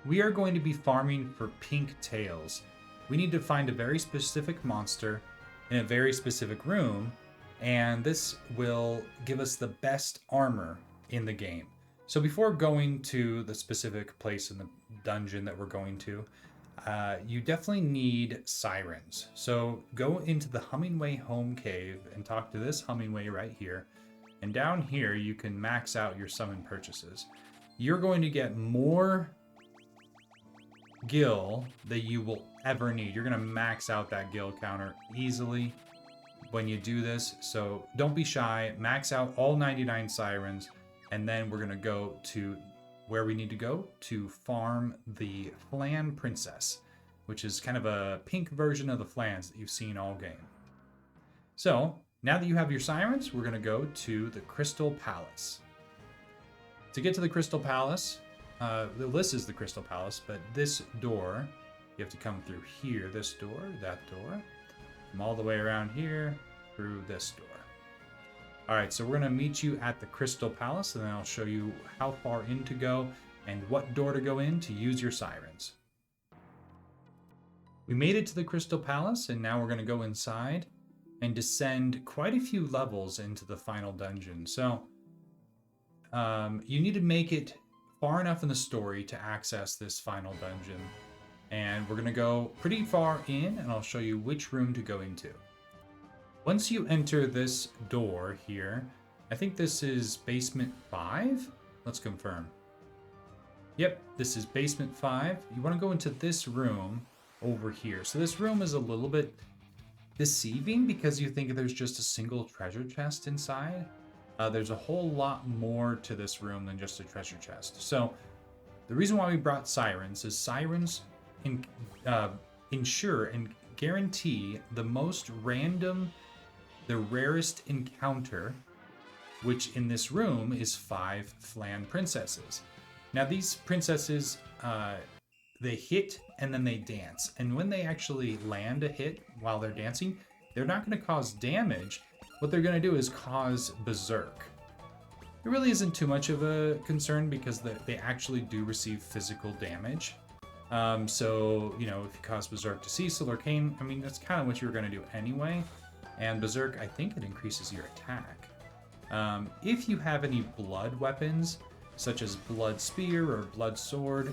we are going to be farming for pink tails. We need to find a very specific monster in a very specific room, and this will give us the best armor in the game. So before going to the specific place in the dungeon that we're going to, you definitely need sirens. So go into the Hummingway home cave and talk to this Hummingway right here. And down here, you can max out your summon purchases. You're going to get more gil that you will ever need. You're going to max out that gil counter easily when you do this. So don't be shy. Max out all 99 sirens. And then we're going to go to where we need to go to farm the Flan princess, which is kind of a pink version of the Flans that you've seen all game. So now that you have your sirens, we're going to go to the Crystal Palace. To get to the Crystal Palace, this is the Crystal Palace, but this door, you have to come through here, this door, that door, come all the way around here, through this door. All right, so we're going to meet you at the Crystal Palace, and then I'll show you how far in to go and what door to go in to use your sirens. We made it to the Crystal Palace, and now we're going to go inside and descend quite a few levels into the final dungeon. So you need to make it far enough in the story to access this final dungeon. And we're going to go pretty far in, and I'll show you which room to go into. Once you enter this door here, I think this is basement 5. Let's confirm. Yep, this is basement 5. You want to go into this room over here. So this room is a little bit deceiving because you think there's just a single treasure chest inside. There's a whole lot more to this room than just a treasure chest. So the reason why we brought sirens is sirens ensure and guarantee the most random, the rarest encounter, which in this room is 5 Flan princesses. Now these princesses, they hit and then they dance. And when they actually land a hit while they're dancing, they're not going to cause damage. What they're going to do is cause berserk. It really isn't too much of a concern because they actually do receive physical damage. So, you know, if you cause berserk to Cecil or Kain, I mean, that's kind of what you're going to do anyway. And berserk, I think it increases your attack. If you have any blood weapons, such as blood spear or blood sword,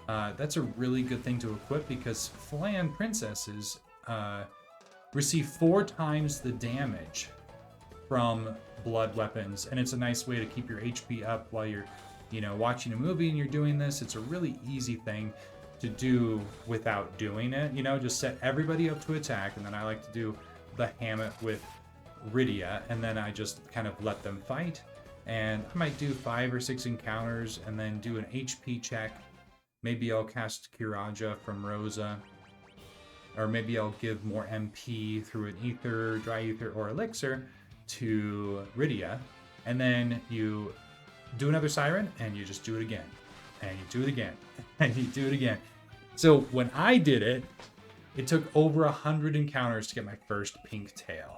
that's a really good thing to equip because Flan princesses receive 4 times the damage from blood weapons, and it's a nice way to keep your HP up while you're, you know, watching a movie and you're doing this. It's a really easy thing to do without doing it. You know, just set everybody up to attack, and then I like to do the Hammett with Rydia, and then I just kind of let them fight. And I might do 5 or 6 encounters and then do an HP check. Maybe I'll cast Kiraja from Rosa, or maybe I'll give more MP through an ether, dry ether, or elixir to Rydia, and then you do another siren and you just do it again, and you do it again, and you do it again. So when I did it, it took over 100 encounters to get my first pink tail.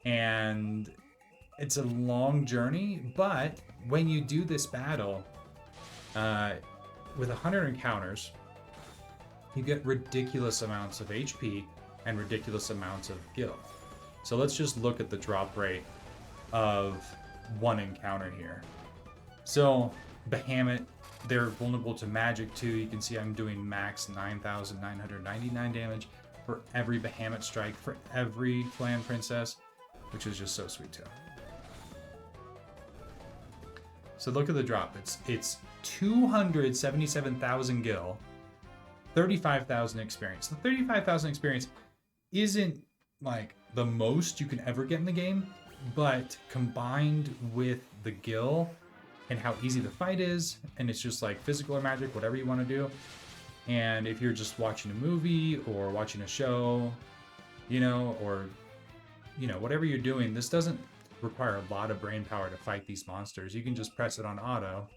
And it's a long journey, but when you do this battle, with 100 encounters, you get ridiculous amounts of HP and ridiculous amounts of gil. So let's just look at the drop rate of one encounter here. So Bahamut, they're vulnerable to magic too. You can see I'm doing max 9,999 damage for every Bahamut strike for every Flan princess, which is just so sweet too. So look at the drop. It's 277,000 gil, 35,000 experience. The 35,000 experience isn't like the most you can ever get in the game, but combined with the gil and how easy the fight is, and it's just like physical or magic, whatever you want to do. And if you're just watching a movie or watching a show, you know, or, you know, whatever you're doing, this doesn't require a lot of brain power to fight these monsters. You can just press it on auto,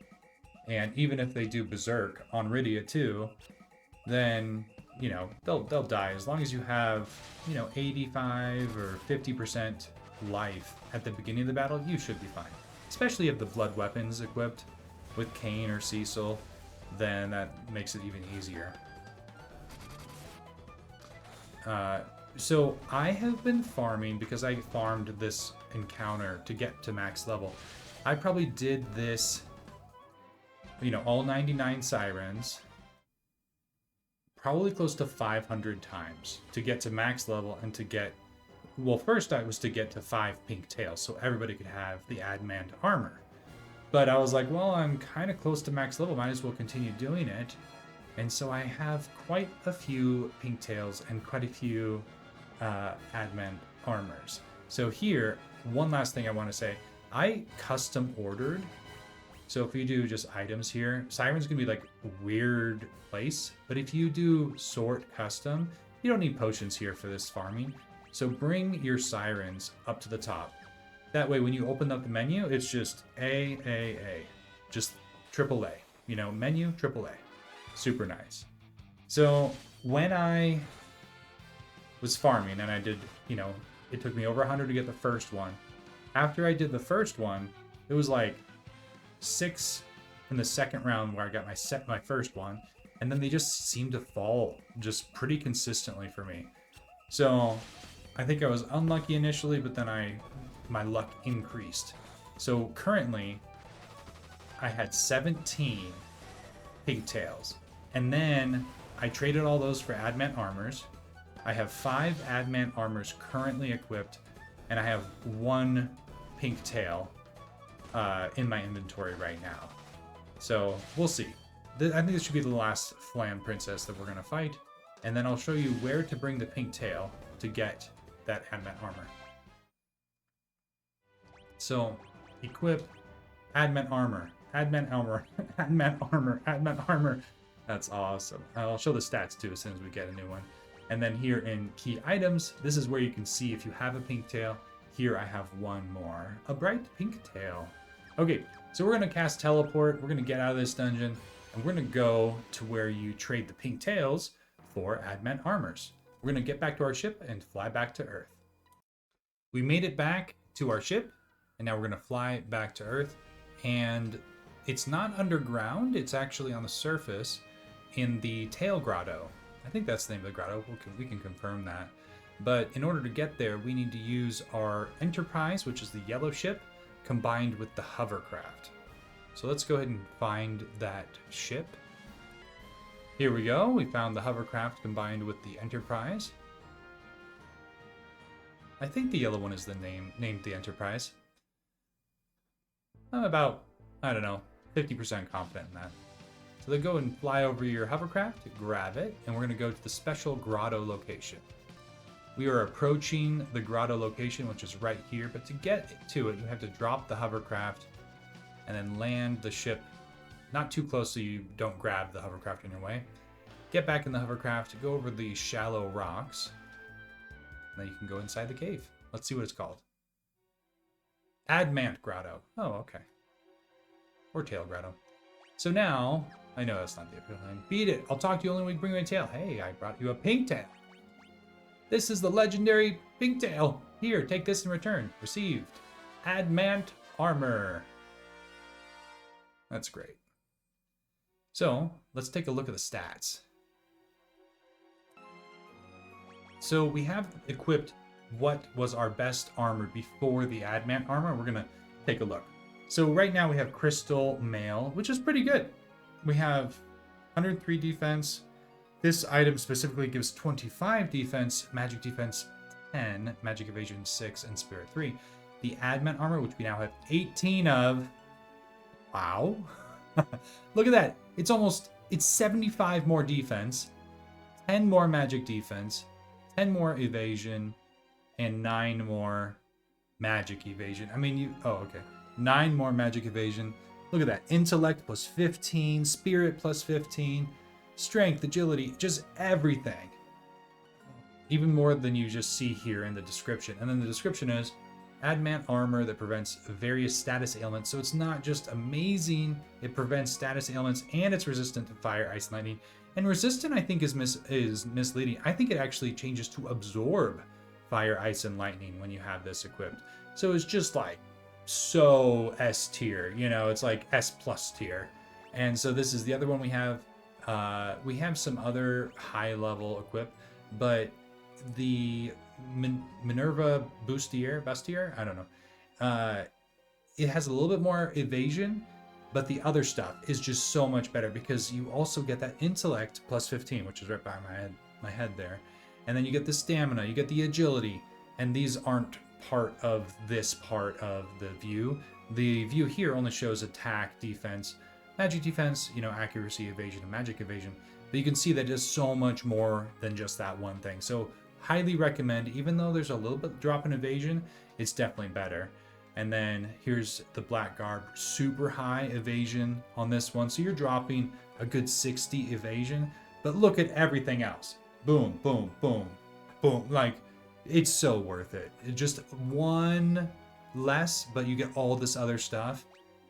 and even if they do berserk on Rydia too, then, you know, they'll die. As long as you have, you know, 85 or 50% life at the beginning of the battle, you should be fine. Especially if the blood weapons equipped with Kain or Cecil. then that makes it even easier. So I have been farming because I farmed this encounter to get to max level. I probably did this, you know, all 99 sirens, probably close to 500 times to get to max level and to get, well, first I was to get to 5 pink tails so everybody could have the adamant armor. But I was like, well, I'm kind of close to max level, might as well continue doing it. And so I have quite a few pink tails and quite a few adamant armors. So here, one last thing I want to say, I custom ordered. So if you do just items here, Siren's gonna be like a weird place. But if you do sort custom, you don't need potions here for this farming. So bring your Sirens up to the top. That way, when you open up the menu, it's just A, just triple A. You know, menu, triple A. Super nice. So when I was farming and I did, you know, it took me over 100 to get the first one. After I did the first one, it was like 6 in the second round where I got my first one, and then they just seemed to fall just pretty consistently for me. So I think I was unlucky initially, but then my luck increased. So currently I had 17 pigtails, and then I traded all those for adamant armors. I have 5 adamant armors currently equipped, and I have 1 pink tail in my inventory right now. So we'll see. I think this should be the last Flan princess that we're going to fight, and then I'll show you where to bring the pink tail to get that adamant armor. So equip adamant armor, adamant armor, adamant armor, adamant armor. That's awesome. I'll show the stats too as soon as we get a new one. And then here in key items, this is where you can see if you have a pink tail. Here I have 1 more, a bright pink tail. Okay, so we're gonna cast teleport. We're gonna get out of this dungeon, and we're gonna go to where you trade the pink tails for adamant armors. We're gonna get back to our ship and fly back to Earth. We made it back to our ship, and now we're gonna fly back to Earth. And it's not underground, it's actually on the surface in the Tail Grotto. I think that's the name of the grotto. We can confirm that. But in order to get there, we need to use our Enterprise, which is the yellow ship, combined with the hovercraft. So let's go ahead and find that ship. Here we go. We found the hovercraft combined with the Enterprise. I think the yellow one is the named the Enterprise. I'm about, I don't know, 50% confident in that. So they go and fly over your hovercraft, grab it, and we're going to go to the special grotto location. We are approaching the grotto location, which is right here, but to get to it, you have to drop the hovercraft and then land the ship not too close so you don't grab the hovercraft in your way. Get back in the hovercraft, go over the shallow rocks, and then you can go inside the cave. Let's see what it's called. Adamant Grotto. Oh, okay. Or Tail Grotto. So now, I know that's not the appeal line. Beat it. I'll talk to you only when you bring me a tail. Hey, I brought you a pink tail. This is the legendary pink tail. Here, take this in return. Received. Adamant armor. That's great. So, let's take a look at the stats. So we have equipped what was our best armor before the adamant armor. We're gonna take a look. So right now we have Crystal Mail, which is pretty good. We have 103 defense. This item specifically gives 25 defense, magic defense 10, magic evasion 6, and spirit 3. The adamant armor, which we now have 18 of. Wow. Look at that. It's 75 more defense, 10 more magic defense, 10 more evasion, and 9 more magic evasion. I mean, oh, okay. 9 more magic evasion. Look at that. Intellect plus 15, spirit plus 15, strength, agility, just everything. Even more than you just see here in the description. And then the description is adamant armor that prevents various status ailments. So it's not just amazing, it prevents status ailments, and it's resistant to fire, ice, lightning. And resistant, I think, is misleading. I think it actually changes to absorb fire, ice, and lightning when you have this equipped. So it's just like so S tier, you know, it's like S plus tier. And so this is the other one we have. We have some other high level equip, but the Minerva Bustier, I don't know. It has a little bit more evasion, but the other stuff is just so much better because you also get that intellect plus 15, which is right by my head there. And then you get the stamina, you get the agility, and these aren't part of this part of the view. The view here only shows attack, defense, magic defense, accuracy, evasion, and magic evasion. But you can see that there's so much more than just that one thing. So highly recommend, even though there's a little bit drop in evasion, it's definitely better. And then here's the black garb, super high evasion on this one. So you're dropping a good 60 evasion, but look at everything else. Boom, boom, boom, boom. Like, it's so worth it. Just one less, but you get all this other stuff.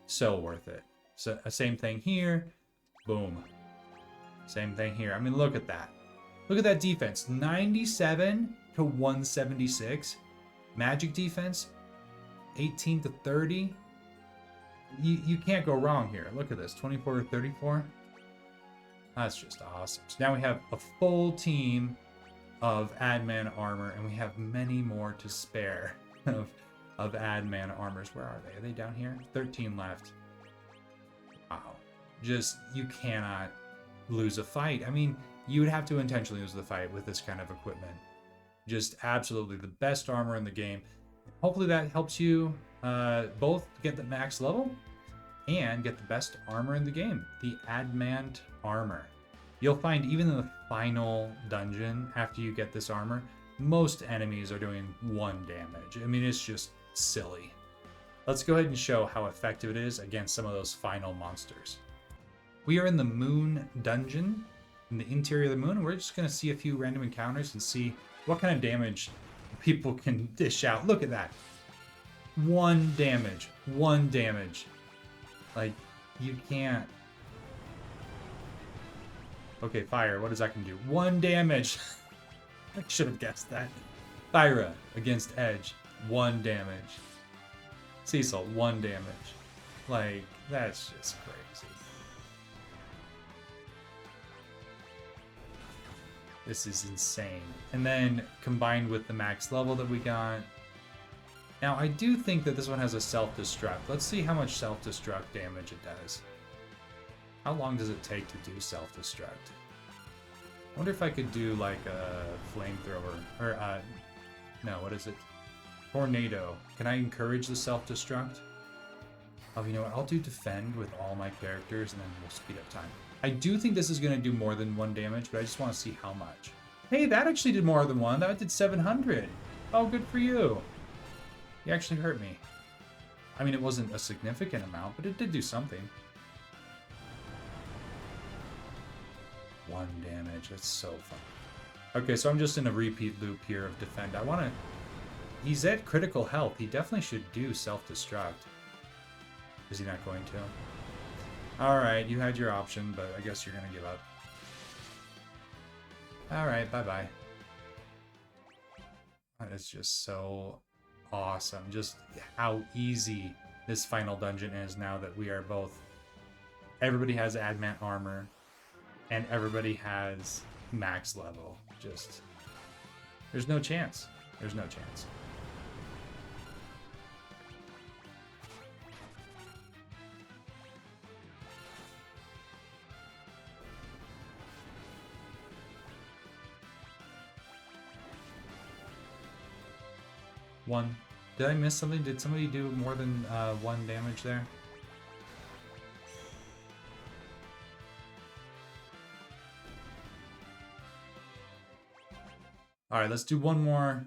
So worth it. So same thing here. Boom. Same thing here. I mean, look at that. Look at that defense. 97 to 176. Magic defense, 18 to 30. You can't go wrong here. Look at this. 24 to 34. That's just awesome. So now we have a full team of Adamant armor, and we have many more to spare of Adamant armors. Where are they? Are they down here? 13 left. Wow. Just, you cannot lose a fight. I mean, you would have to intentionally lose the fight with this kind of equipment. Just absolutely the best armor in the game. Hopefully that helps you both get the max level and get the best armor in the game, the Adamant armor. You'll find even in the final dungeon, after you get this armor, most enemies are doing 1 damage. I mean, it's just silly. Let's go ahead and show how effective it is against some of those final monsters. We are in the Moon Dungeon, in the interior of the moon, and we're just going to see a few random encounters and see what kind of damage people can dish out. Look at that. 1 damage. 1 damage. Like, you can't. Okay, fire. What does that can do? 1 damage. I should have guessed that. Thyra against Edge. 1 damage. Cecil, 1 damage. Like, that's just crazy. This is insane. And then combined with the max level that we got. Now, I do think that this one has a self-destruct. Let's see how much self-destruct damage it does. How long does it take to do self-destruct? I wonder if I could do like a flamethrower. Or, no, what is it? Tornado. Can I encourage the self-destruct? Oh, you know what? I'll do defend with all my characters and then we'll speed up time. I do think this is going to do more than 1 damage, but I just want to see how much. Hey, that actually did more than 1. That did 700. Oh, good for you. You actually hurt me. I mean, it wasn't a significant amount, but it did do something. 1 damage. That's so fun. Okay, so I'm just in a repeat loop here of defend. I want to... He's at critical health. He definitely should do self-destruct. Is he not going to? Alright, you had your option, but I guess you're going to give up. Alright, bye-bye. That is just so awesome. Just how easy this final dungeon is now that we are both... Everybody has Adamant armor, and everybody has max level. Just... There's no chance. There's no chance. One. Did I miss something? Did somebody do more than 1 damage there? Alright, let's do one more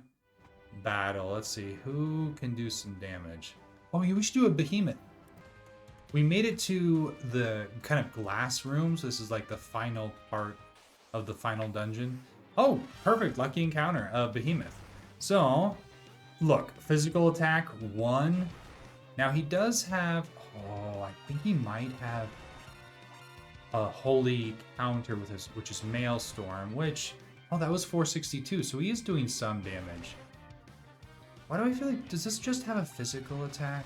battle. Let's see. Who can do some damage? Oh, yeah, we should do a behemoth. We made it to the kind of glass rooms. This is like the final part of the final dungeon. Oh, perfect. Lucky encounter. A behemoth. So... Look, physical attack 1. Now he does have, oh, I think he might have a holy counter with his, which is Maelstrom, which, oh, that was 462, so he is doing some damage. Why do I feel like, does this just have a physical attack?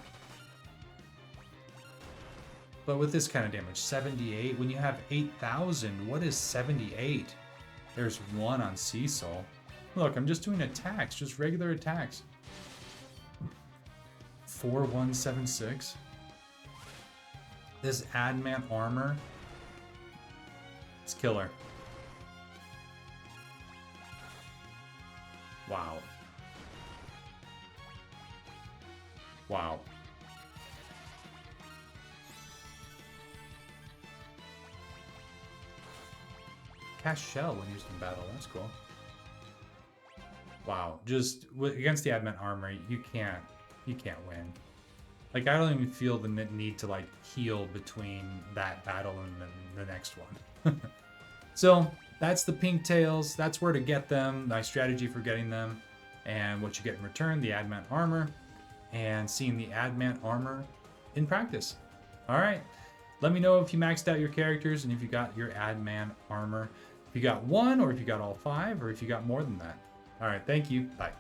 But with this kind of damage, 78. When you have 8,000, what is 78? There's 1 on Cecil. Look, I'm just doing attacks, just regular attacks. 4176. This Adamant armor. It's killer. Wow. Wow. Cast shell when used in battle. That's cool. Wow. Just against the Adamant armor, you can't win. Like, I don't even feel the need to like heal between that battle and the next one. So that's the pink tails. That's where to get them. My strategy for getting them, and what you get in return: the Adamant armor, and seeing the Adamant armor in practice. All right. Let me know if you maxed out your characters and if you got your Adamant armor. If you got 1, or if you got all 5, or if you got more than that. All right. Thank you. Bye.